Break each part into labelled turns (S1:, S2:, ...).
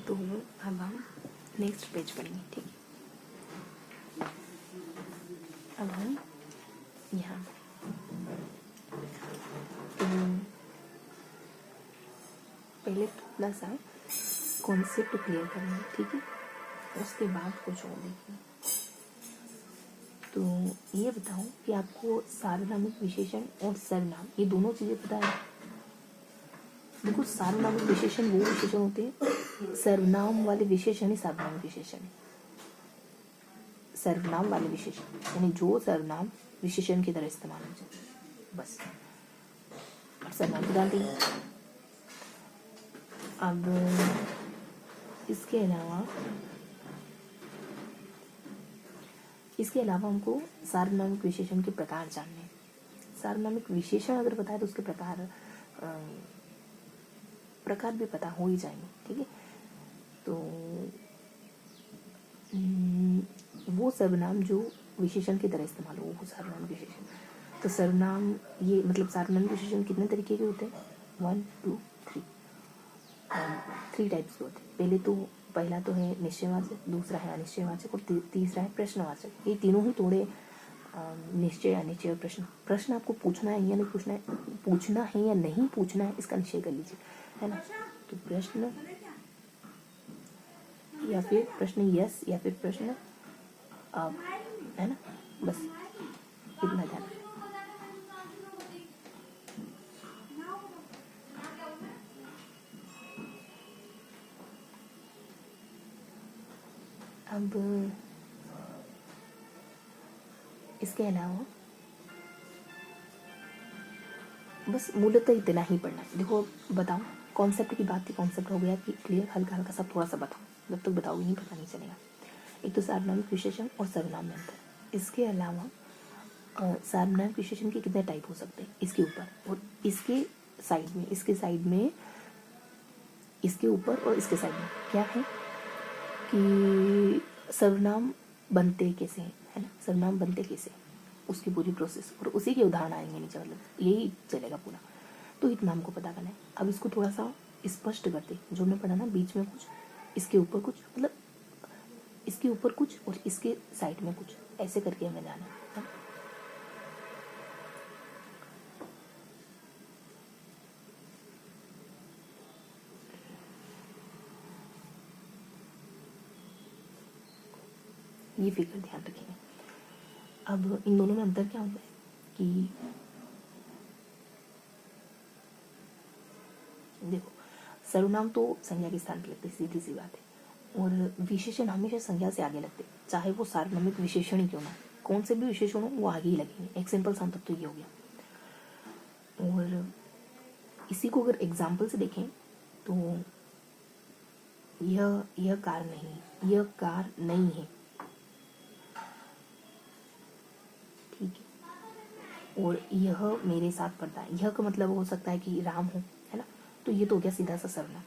S1: तो अब हम नेक्स्ट पेज पढ़ेंगे, ठीक है। अब हम यहाँ तो पहले थोड़ा सा कॉन्सेप्ट क्लियर करेंगे, ठीक है, उसके बाद कुछ और देखेंगे। तो ये बताओ कि आपको सार्वनामिक विशेषण और सर्वनाम ये दोनों चीज़ें पता है? देखो, सार्वनामिक विशेषण वो विशेषण होते हैं, सर्वनाम वाले विशेषण ही सार्वनामिक विशेषण है। सर्वनाम वाले विशेषण यानी जो सर्वनाम विशेषण की तरह इस्तेमाल हो जाए, बस। और सर्वनाम तो जानते हैं। अब इसके अलावा हमको सार्वनामिक विशेषण के प्रकार जानने हैं। सार्वनामिक विशेषण अगर पता है तो उसके प्रकार भी पता हो ही जाएंगे, ठीक है। तो वो सर्वनाम जो विशेषण की तरह इस्तेमाल हो वो सर्वनाम विशेषण। तो सर्वनाम ये मतलब सार्वनामिक विशेषण कितने तरीके के होते हैं? 1 2 3 3 टाइप्स के होते हैं। पहला तो है निश्चयवाचक, दूसरा है अनिश्चयवाचक और तीसरा है प्रश्नवाचक। ये तीनों ही थोड़े निश्चय अनिश्चय और प्रश्न आपको पूछना है या नहीं पूछना है, पूछना है या नहीं पूछना है, इसका निश्चय कर लीजिए, है ना। तो प्रश्न या फिर प्रश्न यस या फिर प्रश्न है ना, बस इतना ध्यान। अब इसके अलावा बस मूलतः इतना ही पढ़ना है। देखो बताओ, कॉन्सेप्ट की बात थी, कॉन्सेप्ट हो गया कि क्लियर, हल्का हल्का सब थोड़ा सा बताओ, जब तक बताओगे नहीं पता नहीं चलेगा। एक तो सार्वनामिक विशेषण और सर्वनाम में अंतर। इसके अलावा सार्वनामिक विशेषण के कितने टाइप हो सकते हैं इसके ऊपर और इसके साइड में इसके ऊपर और इसके साइड में क्या है कि सर्वनाम बनते कैसे हैं, है ना, सर्वनाम बनते कैसे, उसकी पूरी प्रोसेस और उसी के उदाहरण आएंगे नीचे, मतलब यही चलेगा पूरा। तो इतना हमको पता करना है। अब इसको थोड़ा सा स्पष्ट करते, जो हमने पढ़ा ना, बीच में कुछ, इसके ऊपर कुछ, मतलब इसके ऊपर कुछ और इसके साइड में कुछ, ऐसे करके हमें जाना है। ये फिगर ध्यान रखेंगे। अब इन दोनों में अंतर क्या होता है कि देखो, सर्वनाम तो संज्ञा के स्थान पर लगते, सीधी सी बात है, और विशेषण हमेशा संज्ञा से आगे लगते, चाहे वो सार्वनामिक विशेषण ही क्यों ना, कौन से भी विशेषण हो वो आगे ही लगेंगे। एक सिंपल सा तो ये हो गया। और इसी को अगर एग्जाम्पल से देखें तो यह कार नहीं है, ठीक है। और यह मेरे साथ पढ़ता है, यह का मतलब हो सकता है कि राम हो, है ना। तो ये तो हो गया सीधा सा सर्वनाम,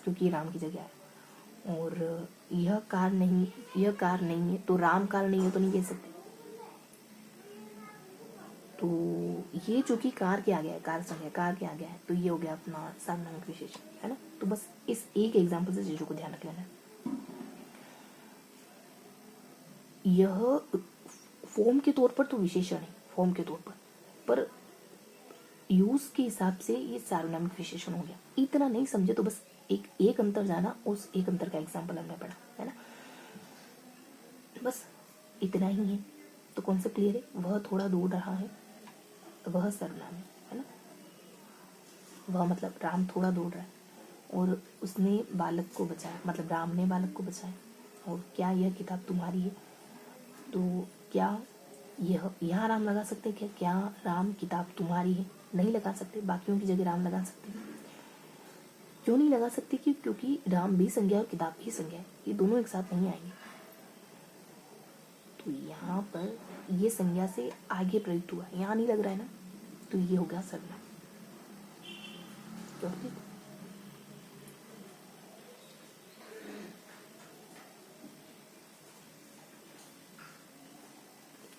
S1: क्योंकि ये राम की जगह है। और यह कार नहीं है, तो राम कार नहीं है तो नहीं कह सकते। तो ये चूंकि कार के आ गया है, कार संज्ञा कार के आ गया है, तो ये हो गया अपना सार्वनामिक विशेषण, है ना। तो बस इस एक एग्जाम्पल से चीजों को ध्यान रख लेना है। यह फॉर्म के तौर पर तो विशेषण है, फॉर्म के तौर पर यूज के हिसाब से ये सार्वनामिक विशेषण हो गया। इतना नहीं समझे तो बस एक अंतर जाना, उस एक अंतर का एग्जाम्पल हमने पढ़ा, है ना। बस इतना ही है। तो कॉन्सेप्ट क्लियर है, वह थोड़ा दूर रहा है, वह सर्वनाम है ना। वह मतलब राम थोड़ा दूर रहा है और उसने बालक को बचाया, मतलब राम ने बालक को बचाया। और क्या यह किताब तुम्हारी है, तो क्या यहाँ राम लगा सकते हैं क्या राम किताब तुम्हारी है? नहीं लगा सकते, बाकियों की जगह राम लगा सकते हैं। क्यों नहीं लगा सकते? क्योंकि राम भी संज्ञा और किताब भी संज्ञा है, ये दोनों एक साथ नहीं आएंगे। तो यहाँ पर ये संज्ञा से आगे प्रयुक्त हुआ, यहाँ नहीं लग रहा है ना, तो ये हो गया सर्वनाम।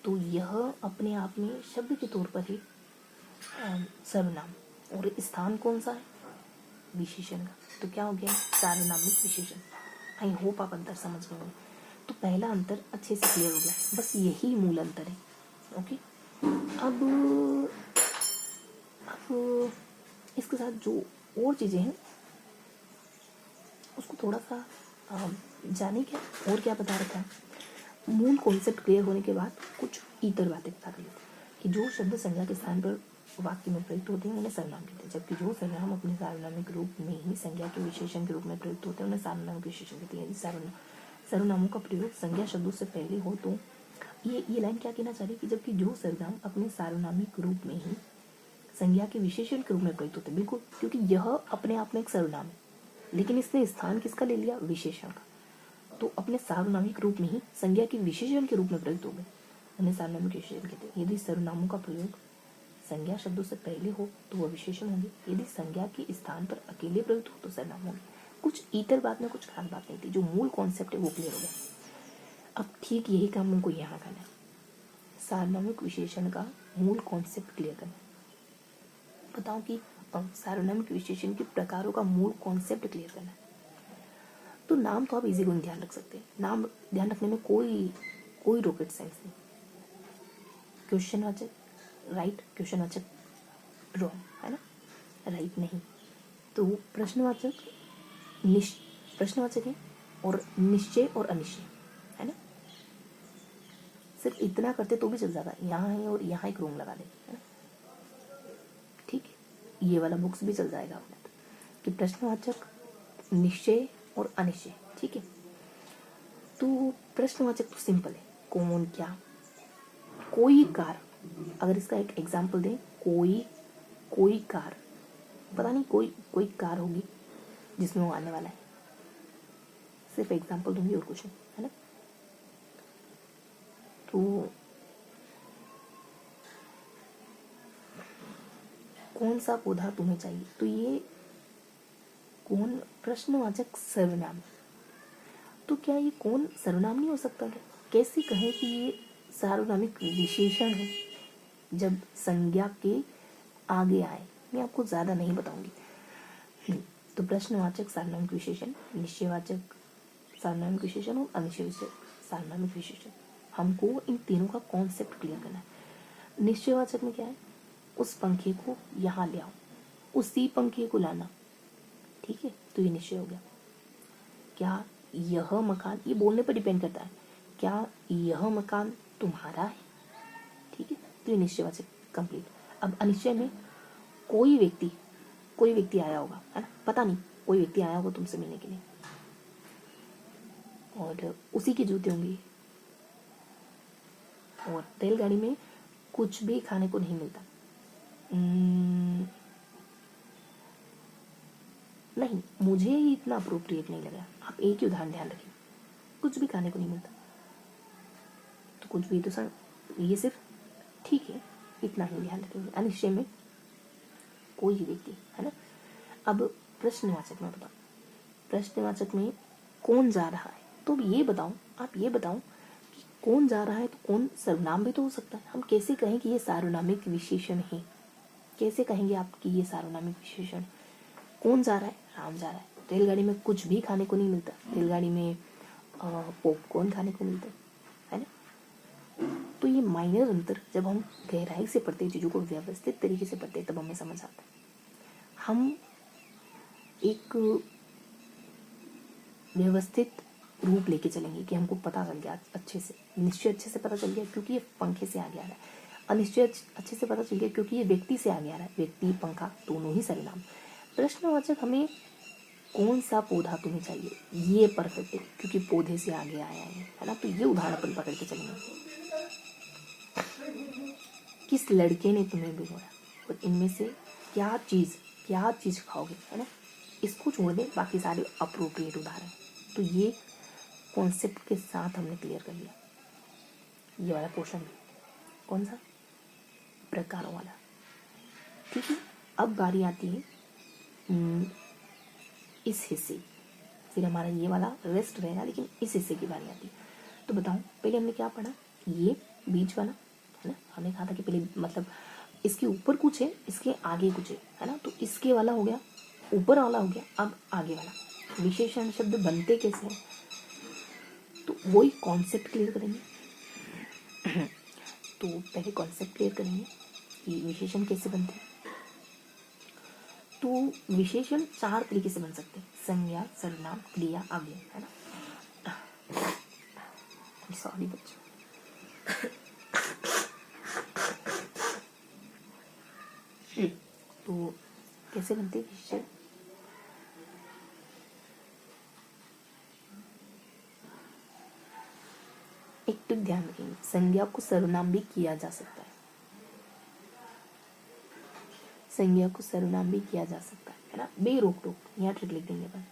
S1: तो यह अपने आप में शब्द के तौर पर ही सर्वनाम, और स्थान कौन सा है? विशेषण का। तो क्या हो गया? सार्वनामिक विशेषण। आई होप आप अंतर समझ गए होंगे। तो पहला अंतर अच्छे से क्लियर हो गया, बस यही मूल अंतर है। ओके, अब इसके साथ जो और चीज़ें हैं उसको थोड़ा सा जाने क्या और क्या बता रखा है। मूल कॉन्सेप्ट क्लियर होने के बाद कुछ इतर बातें बता रही है कि जो शब्द संज्ञा के स्थान पर वाक्य में प्रयुक्त होते हैं उन्हें सर्वनाम कहते हैं, जबकि जो सर्वनाम अपने सार्वनामिक रूप में ही संज्ञा के विशेषण के रूप में प्रयुक्त होते हैं उन्हें सार्वनामिक विशेषण कहते हैं। यदि सर्वनामों का प्रयोग संज्ञा शब्दों से पहले हो तो ये लाइन क्या कहना चाह रही है कि जबकि जो सर्वनाम अपने सार्वनामिक रूप में ही संज्ञा के विशेषण के रूप में प्रयुक्त होते हैं, बिल्कुल, क्योंकि यह अपने आप में एक सर्वनाम है, लेकिन इसने स्थान किसका ले लिया, विशेषण का, तो अपने सार्वनामिक रूप में ही संज्ञा के विशेषण के रूप में प्रयुक्त हो गए, उन्हें सार्वनामिक विशेषण कहते हैं। यदि सर्वनामों का प्रयोग संज्ञा शब्दों से पहले हो तो वह विशेषण होंगे, यदि संज्ञा के स्थान पर अकेले प्रयुक्त हो तो सर्वनाम होंगे। कुछ इतर बात में कुछ खास बात नहीं थी, जो मूल कॉन्सेप्ट है वो क्लियर हो गया। अब ठीक यही काम उनको यहाँ करना है, सार्वनामिक विशेषण का मूल कॉन्सेप्ट क्लियर करना है। बताओ कि सार्वनामिक विशेषण के प्रकारों का मूल कॉन्सेप्ट क्लियर करना है। तो नाम तो आप इजी गोइंग ध्यान रख सकते हैं, नाम ध्यान रखने में कोई रॉकेट साइंस नहीं। क्वेश्चनवाचक राइट, क्वेश्चनवाचक रॉन्ग, है ना, राइट नहीं। तो प्रश्नवाचक प्रश्नवाचक है और निश्चय और अनिश्चय, है ना, सिर्फ इतना करते तो भी चल जाता है, यहाँ है और यहाँ एक रोम लगा दे, है ना, ठीक है, ये वाला बुक्स भी चल जाएगा अपने तो, कि प्रश्नवाचक, निश्चय और अनिश्चय, ठीक है। तो प्रश्नवाचक तो सिंपल है, कौन, क्या, कोई कार, अगर इसका एक एग्जाम्पल दें, कोई कार, पता नहीं कोई कार होगी जिसमें वो आने वाला है, सिर्फ एग्जाम्पल दूंगी और कुछ नहीं, है ना। तो कौन सा पौधा तुम्हें चाहिए, तो ये कौन प्रश्नवाचक सर्वनाम, तो क्या ये कौन सर्वनाम नहीं हो सकता क्या, कैसे कहें कि ये सार्वनामिक विशेषण है जब संज्ञा के आगे आए। मैं आपको ज़्यादा नहीं बताऊंगी। तो प्रश्नवाचक सार्वनामिक विशेषण, निश्चयवाचक सार्वनामिक विशेषण और अनिश्चयवाचक सार्वनामिक विशेषण, हमको इन तीनों का कॉन्सेप्ट क्लियर करना है। निश्चयवाचक में क्या है, उस पंखे को यहाँ ले आओ, उसी पंखे को लाना, ठीक है, तो ये निश्चय हो गया। क्या यह मकान, ये बोलने पर डिपेंड करता है, क्या यह मकान तुम्हारा है, ठीक है, तो ये निश्चयवाचक कंप्लीट। अब अनिश्चय में कोई व्यक्ति आया होगा, है ना, पता नहीं, कोई व्यक्ति आया होगा तुमसे मिलने के लिए और उसी के जूते होंगे, और रेलगाड़ी में कुछ भी खाने को नहीं मिलता, नहीं, मुझे ही इतना अप्रोप्रिएट नहीं लगा। आप एक ही उदाहरण ध्यान रखिए, कुछ भी खाने को नहीं मिलता, तो कुछ भी तो सर ये सिर्फ, ठीक है, इतना ही ध्यान रखेंगे। अनिश्चय में कोई ही व्यक्ति, है ना। अब प्रश्नवाचक में बताओ, प्रश्नवाचक में कौन जा रहा है, तो ये बताओ, आप ये बताओ कि कौन जा रहा है, तो कौन सर्वनाम भी तो हो सकता है। हम कैसे कहें कि ये सार्वनामिक विशेषण है, कैसे कहेंगे आप कि ये सार्वनामिक विशेषण, कौन जा रहा है, राम जा रहा है। रेलगाड़ी में कुछ भी खाने को नहीं मिलता, रेलगाड़ी में पॉपकॉर्न खाने को मिलता है ना। तो ये माइनर अंतर जब हम गहराई से पढ़ते हैं, चीज़ों को व्यवस्थित तरीके से पढ़ते हैं, तब हमें समझ आता है। हम एक व्यवस्थित रूप लेके चलेंगे कि हमको पता चल गया अच्छे से, निश्चय अच्छे से पता चल गया क्योंकि ये पंखे से आगे आ रहा है, अनिश्चय अच्छे से पता चल गया क्योंकि ये व्यक्ति से आगे आ रहा है, व्यक्ति पंखा दोनों ही सर्वनाम। प्रश्नवाचक हमें कौन सा पौधा तुम्हें चाहिए, ये परफेक्ट है क्योंकि पौधे से आगे आया है ना। तो ये उदाहरण अपन पकड़ के चलेंगे, किस लड़के ने तुम्हें भिगोया, और इनमें से क्या चीज़ खाओगे, है ना, इसको छोड़ दे, बाकी सारे अप्रोप्रिएट उदाहरण। तो ये कॉन्सेप्ट के साथ हमने क्लियर कर लिया ये वाला पोर्शन, कौन सा, प्रकारों वाला, ठीक है। अब बारी आती है इस हिस्से, फिर हमारा ये वाला रेस्ट रहेगा, लेकिन इस हिस्से की बारी आती है। तो बताओ पहले हमने क्या पढ़ा, ये बीच वाला, है ना, हमने कहा था कि पहले मतलब इसके ऊपर कुछ है, इसके आगे कुछ है ना। तो इसके वाला हो गया, ऊपर वाला हो गया, अब आगे वाला। विशेषण शब्द बनते कैसे हैं, तो वही कॉन्सेप्ट क्लियर करेंगे। तो पहले कॉन्सेप्ट क्लियर करेंगे कि विशेषण कैसे बनते हैं। तो विशेषण 4 तरीके से बन सकते हैं, संज्ञा, सर्वनाम, क्रिया, अव्यय, है ना। सॉरी बच्चों। तो कैसे बनते हैं विशेषण? एक टिप ध्यान रखेंगे, संज्ञा को सर्वनाम भी किया जा सकता है, संज्ञा को सर्वनाम भी किया जा सकता है ना, बेरोक टोक। यहाँ ट्रिक लिख देंगे अपन,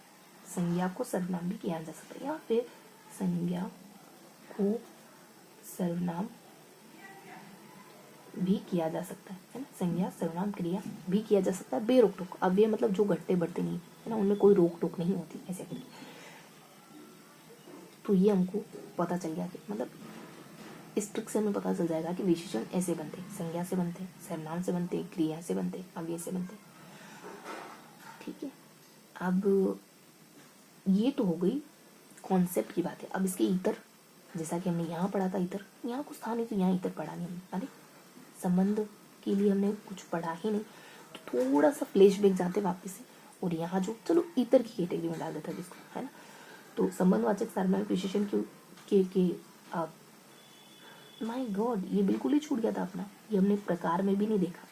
S1: संज्ञा को सर्वनाम भी किया जा सकता है, या फिर संज्ञा को सर्वनाम भी किया जा सकता है ना, संज्ञा सर्वनाम क्रिया भी किया जा सकता है बेरोक टोक। अव्यय मतलब जो घटते बढ़ते नहीं है ना, उनमें कोई रोक टोक नहीं होती ऐसे करके। तो ये हमको पता चल गया कि मतलब इस ट्रिक से हमें पता चल जाएगा कि विशेषण ऐसे बनते हैं, संज्ञा से बनते हैं, सर्वनाम से बनते हैं, क्रिया से बनते हैं, अव्यय से बनते हैं। ठीक है, अब ये तो हो गई कॉन्सेप्ट की बात है। अब इसके इतर, जैसा कि हमने यहाँ पढ़ा था इतर, यहाँ कुछ था नहीं तो यहाँ इतर पढ़ा नहीं हमने। अरे संबंध के लिए हमने कुछ पढ़ा ही नहीं, तो थोड़ा सा फ्लैशबैक जाते वापस से, और यहाँ जो चलो इतर की कैटेगरी में डाल देता है इसको, है ना। तो संबंधवाचक सार्वनामिक विशेषण के माय गॉड, ये बिल्कुल ही छूट गया था अपना, ये हमने प्रकार में भी नहीं देखा।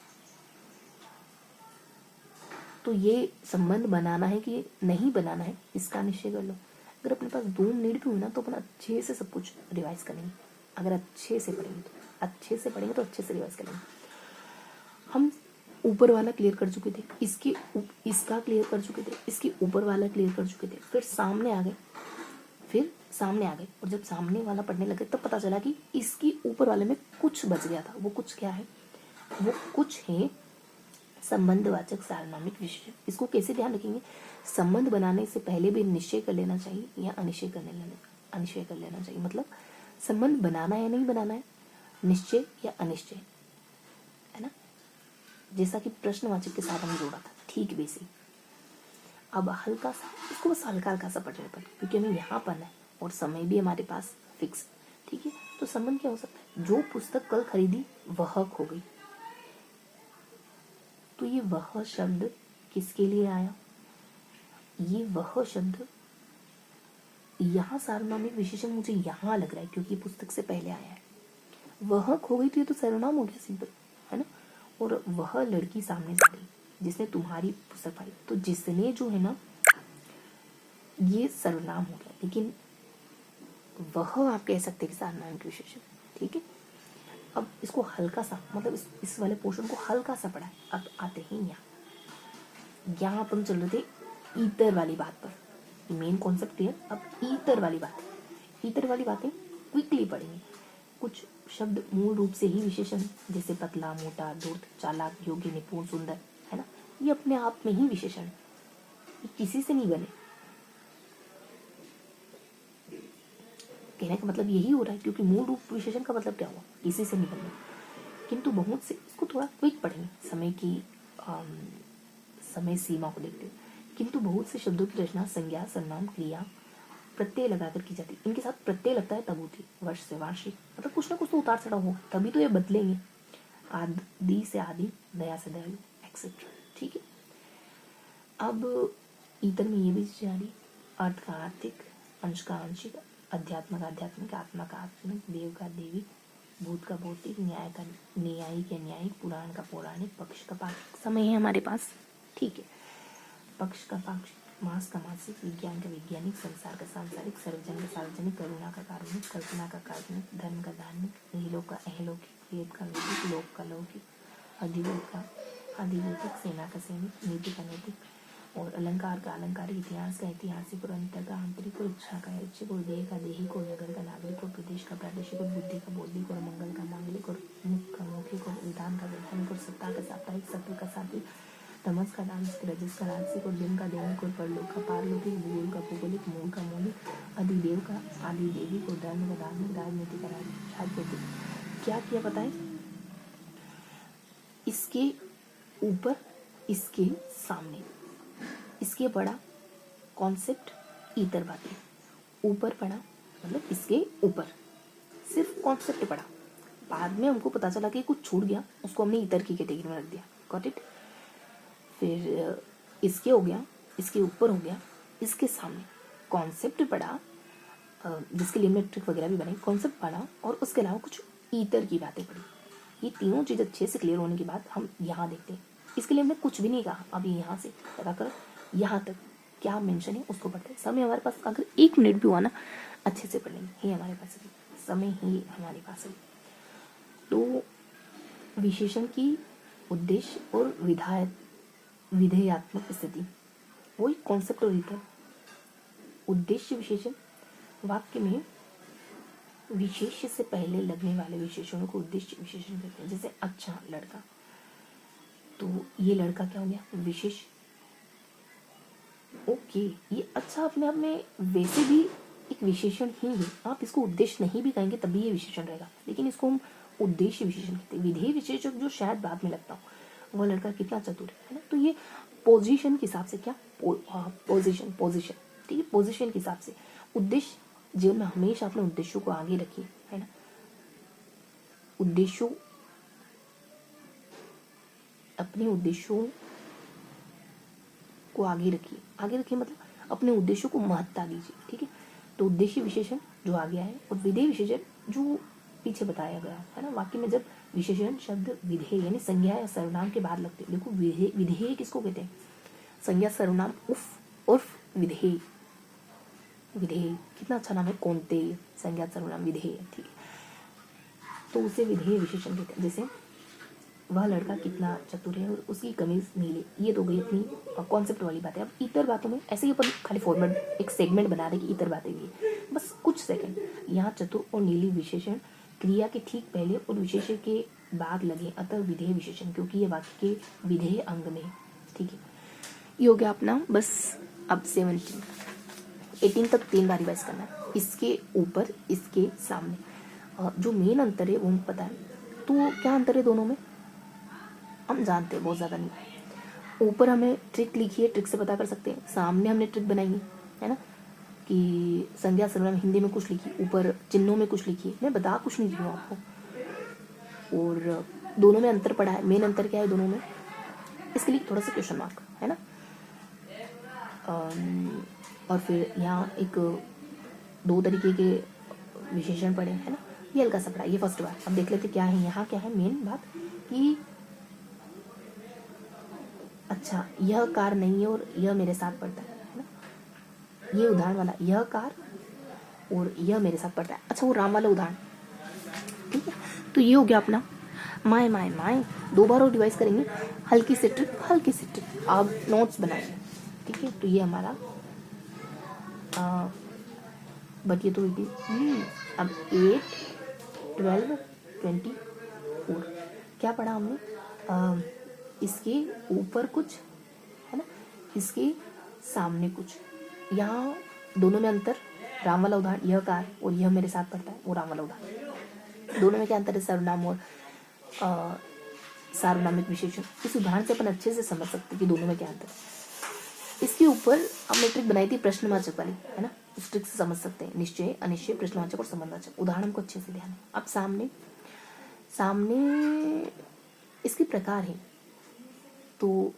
S1: तो ये संबंध बनाना है कि नहीं बनाना है, इसका निश्चय कर लो। अगर अपने पास 2 मिनट भी हुई ना तो अपन अच्छे से सब कुछ रिवाइज करेंगे। अगर अच्छे से पढ़ेंगे तो अच्छे से रिवाइज करेंगे। हम ऊपर वाला क्लियर कर चुके थे, इसका क्लियर कर चुके थे, इसके ऊपर वाला क्लियर कर चुके थे, फिर सामने आ गए, और जब सामने वाला पढ़ने लगे तब पता चला कि इसकी ऊपर वाले में कुछ बच गया था। वो कुछ क्या है? वो कुछ है संबंधवाचक सार्वनामिक विशेषण। इसको कैसे ध्यान रखेंगे? संबंध बनाने से पहले भी निश्चय कर लेना चाहिए या अनिश्चय कर लेना चाहिए। मतलब संबंध बनाना है नहीं बनाना है, निश्चय या अनिश्चय, है ना। जैसा कि प्रश्नवाचक के साथ हमने जोड़ा था, ठीक वैसे। अब हल्का सा इसको बस हल्का सा पढ़ रहे पर, क्योंकि हमें यहाँ पढ़ना है और समय भी हमारे पास फिक्स। ठीक है, तो संबंध क्या हो सकता है? जो पुस्तक कल खरीदी वह खो गई। तो ये वह शब्द किसके लिए आया? ये वह शब्द यहाँ सार्वनामिक विशेषण मुझे यहाँ लग रहा है क्योंकि पुस्तक से पहले आया है। वह खो गई तो ये तो सर्वनाम हो गया सिंपल, है ना। और वह लड़की सामने जा रही जिसने तुम्हारी पुस्तक पाई, तो जिसने जो है ना ये सर्वनाम हो गया, लेकिन वह आप कह सकते हैं सार्वनामिक विशेषण। ठीक है, अब इसको हल्का सा मतलब इस वाले पोर्शन को हल्का सा पढ़ा है। अब आते हैं यहाँ अपन चल रहे थे ईतर वाली बात पर, मेन कॉन्सेप्ट क्लियर। अब ईतर वाली बातें क्विकली पढ़ेंगे। कुछ शब्द मूल रूप से ही विशेषण, जैसे पतला, मोटा, धूर्त, चालाक, योग्य, निपुण, सुंदर, है ना, ये अपने आप में ही विशेषण है, ये किसी से नहीं बने। कहने का मतलब यही हो रहा है, क्योंकि मूल रूप विशेषण का मतलब क्या हुआ? किसी से नहीं बने। किंतु बहुत से, इसको थोड़ा क्विक पढ़ेंगे समय सीमा को देखते हुए। किंतु बहुत से शब्दों की रचना संज्ञा, सर्वनाम, क्रिया, प्रत्यय लगाकर की जाती है। इनके साथ प्रत्यय लगता है तब होती है। वर्ष से वार्षिक, मतलब कुछ ना कुछ तो उतार चढ़ाव होगा, तभी तो ये बदलेंगे। आदि से आदि, दया से दयालु, एक्सेट्रा। ठीक है, अब ईतर में ये भी जारी, अर्थ का आर्थिक, अंश का आंशिक, अध्यात्म का आध्यात्मिक, आत्मा का आत्मिक, देव का देविक, भूत का भौतिक, न्याय का न्यायिक या न्यायिक, पुराण का पौराणिक, पक्ष का पाक्षिक। समय है हमारे पास। ठीक है, पक्ष का पाक्षिक, मास का मासिक, विज्ञान का वैज्ञानिक, संसार का सांसारिक, सर्वजन का सार्वजनिक, करुणा का कारुणिक, कल्पना का काल्पनिक, धर्म का धार्मिक, इहलोक का अहलौकिक, वेद का वैदिक, लोक का लौकिक, अधिभूत का अधिभौतिक, सेना का सैनिक, नीति का नैतिक, और अलंकार का अलंकारिक, इतिहास का ऐतिहासिक, और अंतर का आंतरिक, और इच्छा का ऐच्छिक, और देह का देहिक, और नगर का नागरिक, और प्रदेश का प्रादेशिक, और बुद्धि का बौद्धिक, और मंगल का मांगलिक, और मुख का मौखिक, और विधान का वैधानिक, और सत्ता का साप्ताहिक, सत्य का सात्विक, तमस का तामसिक, रजस का राजसिक, और दिन का दैनिक, और परलोक का पारलौकिक, भूगोल का भौगोलिक, मूल का मौलिक, अधिदेव का आदिदेविक, और धर्म का धार्मिक, राजनीति का राजनीतिक। क्या किया पता है? इसके ऊपर, इसके सामने, इसके बड़ा कॉन्सेप्ट ईतर बातें, ऊपर पढ़ा मतलब इसके ऊपर सिर्फ कॉन्सेप्ट पढ़ा, बाद में हमको पता चला कि कुछ छूट गया, उसको हमने ईतर की कैटेगरी में रख दिया। Got it. फिर इसके हो गया, इसके ऊपर हो गया, इसके सामने कॉन्सेप्ट पढ़ा, जिसके लिए हमने ट्रिक वगैरह भी बनाई, कॉन्सेप्ट पढ़ा और उसके अलावा कुछ ईतर की बातें पढ़ी। ये तीनों चीज़ अच्छे से क्लियर होने के बाद हम यहाँ देखते हैं। इसके लिए हमने कुछ भी नहीं कहा, अभी यहाँ से पता कर यहाँ तक क्या मेंशन है उसको पढ़ते हैं। समय हमारे पास अगर 1 मिनट भी हुआ ना, अच्छे से पढ़ लेंगे। ये हमारे पास अभी समय ही हमारे पास है। तो विशेषण की उद्देश्य और विधेयात्मक स्थिति, वही कॉन्सेप्ट और ईतर। उद्देश्य विशेषण, वाक्य में विशेष्य से पहले लगने वाले विशेषणों को उद्देश्य विशेषण कहते हैं। जैसे अच्छा लड़का, तो ये लड़का क्या हो गया, विशेष। ओके, ये अच्छा अपने आप में वैसे भी एक विशेषण ही है, आप इसको उद्देश्य नहीं भी कहेंगे तभी ये विशेषण रहेगा, लेकिन इसको हम उद्देश्य विशेषण कहते हैं। विधेय विशेषक जो शायद बाद में लगता हो, वह लड़का कितना चतुर है ना। तो ये पोजीशन के हिसाब से क्या, पोजीशन, ठीक है, पोजीशन के हिसाब से। उद्देश्य जीवन में हमेशा अपने उद्देश्यों को आगे रखिए, है ना। अपने उद्देश्यों को आगे रखिए मतलब अपने उद्देश्यों को महत्ता दीजिए, ठीक है। तो उद्देश्य विशेषण जो आ गया है और विधेय विशेषण जो पीछे बताया गया है ना। वाक्य में जब विशेषण शब्द विधेय यानी संज्ञा या सर्वनाम के बाद लगते हैं, देखो विधेय किसको कहते हैं, संज्ञा सर्वनाम उर्फ विधेय। कितना अच्छा नाम है, कौनते, संज्ञा सर्वनाम विधेय, ठीक है। तो उसे विधेय विशेषण कहते हैं। जैसे वह लड़का कितना चतुर है और उसकी कमीज नीली, ये तो गई अपनी कॉन्सेप्ट वाली बात है। अब इतर बातों में ऐसे ही अपन खाली फॉर्मेट एक सेगमेंट बना रहे कि इतर बातें भी है, बस कुछ सेकंड। यहाँ चतुर और नीली विशेषण क्रिया के ठीक पहले और विशेषण के बाद लगे, अतः विधेय विशेषण, क्योंकि ये वाक्य के विधेय अंग में, ठीक है। ये हो गया अपना बस। अब 18 तक 3 बार रिवाइज करना है। इसके ऊपर, इसके सामने, जो मेन अंतर है वो हमें पता है। तो क्या अंतर है दोनों में हम जानते हैं, बहुत ज़्यादा नहीं। ऊपर हमें ट्रिक लिखी है, ट्रिक से पता कर सकते हैं। सामने हमने ट्रिक बनाई है ना, कि संज्ञा सर्वनाम हिंदी में कुछ लिखी, ऊपर चिन्हों में कुछ लिखी। मैं बता कुछ नहीं रही हूँ आपको। और दोनों में अंतर पड़ा है। मेन अंतर क्या है दोनों में, इसके लिए थोड़ा सा क्वेश्चन मार्क है ना। और फिर यहाँ एक 2 तरीके के विशेषण पढ़े है ना, ये हल्का सा पढ़ा, ये फर्स्ट बार। अब देख लेते क्या है यहाँ। क्या है मेन बात कि अच्छा यह कार नहीं है और यह मेरे साथ पढ़ता है ना। ये उदाहरण वाला, यह कार और यह मेरे साथ पढ़ता है। अच्छा वो राम वाला उदाहरण, ठीक है। तो ये हो गया अपना माए माए माए। 2 बार और रिवाइज करेंगे, हल्की से ट्रिक आप नोट्स बनाइए, ठीक है। तो ये हमारा बट ये तो अब 8, 12, 24 क्या पढ़ा हमने, इसके ऊपर कुछ है ना, इसके सामने कुछ। यहाँ दोनों में अंतर, राम वाला उदाहरण यह कार और यह मेरे साथ पढ़ता है, वो राम वाला उदाहरण। दोनों में क्या अंतर है, सर्वनाम और सार्वनामिक विशेषण। इस उदाहरण से अपन अच्छे से समझ सकते हैं कि दोनों में क्या अंतर है। इसके ऊपर हमने ट्रिक बनाई थी प्रश्नवाचक वाली, है ना। उस ट्रिक से समझ सकते हैं निश्चय, अनिश्चय, प्रश्नवाचक और संबंधवाचक। उदाहरण हमको अच्छे से ध्यान है। अब सामने इसके प्रकार है। तो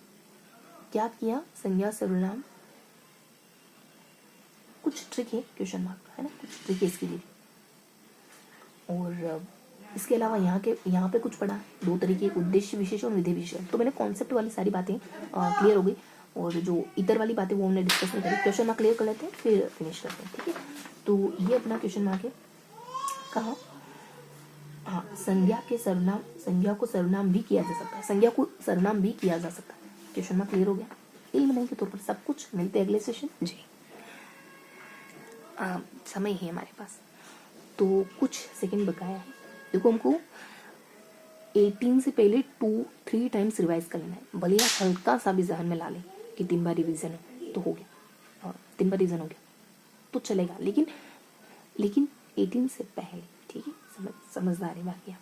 S1: क्या किया, संज्ञा सर्वनाम, कुछ ट्रिक है, क्वेश्चन मार्क है ना, कुछ ट्रिक है इसके लिए। और इसके अलावा यहाँ पे कुछ पढ़ा, 2 तरीके, उद्देश्य विशेषण और विधेय विशेषण। तो मैंने कॉन्सेप्ट वाली सारी बातें क्लियर हो गई, और जो इतर वाली बातें वो हमने डिस्कस नहीं करी। क्वेश्चन मार्क क्लियर कर लेते हैं, फिर फिनिश करते हैं, ठीक है। तो ये अपना क्वेश्चन मार्क है। कहाँ, हाँ, संज्ञा को सर्वनाम भी किया जा सकता है। क्वेश्चन मार्क क्लियर हो गया। इल्म नहीं के तौर पर सब कुछ। मिलते अगले सेशन। जी समय है हमारे पास, तो कुछ सेकंड बकाया है। देखो हमको 18 से पहले 2-3 टाइम्स रिवाइज कर लेना है। भले आप हल्का सा भी जहन में ला लें कि 3 बार रिवीजन हो तो हो गया, 3 बार रिवीजन हो गया तो चलेगा, लेकिन 18 से पहले, ठीक है। समझदारी बाकी।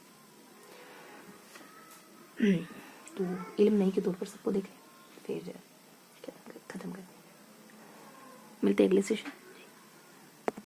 S1: तो इल्म नहीं के तौर पर सबको देख लें, फिर खत्म कर। मिलते हैं अगले सेशन।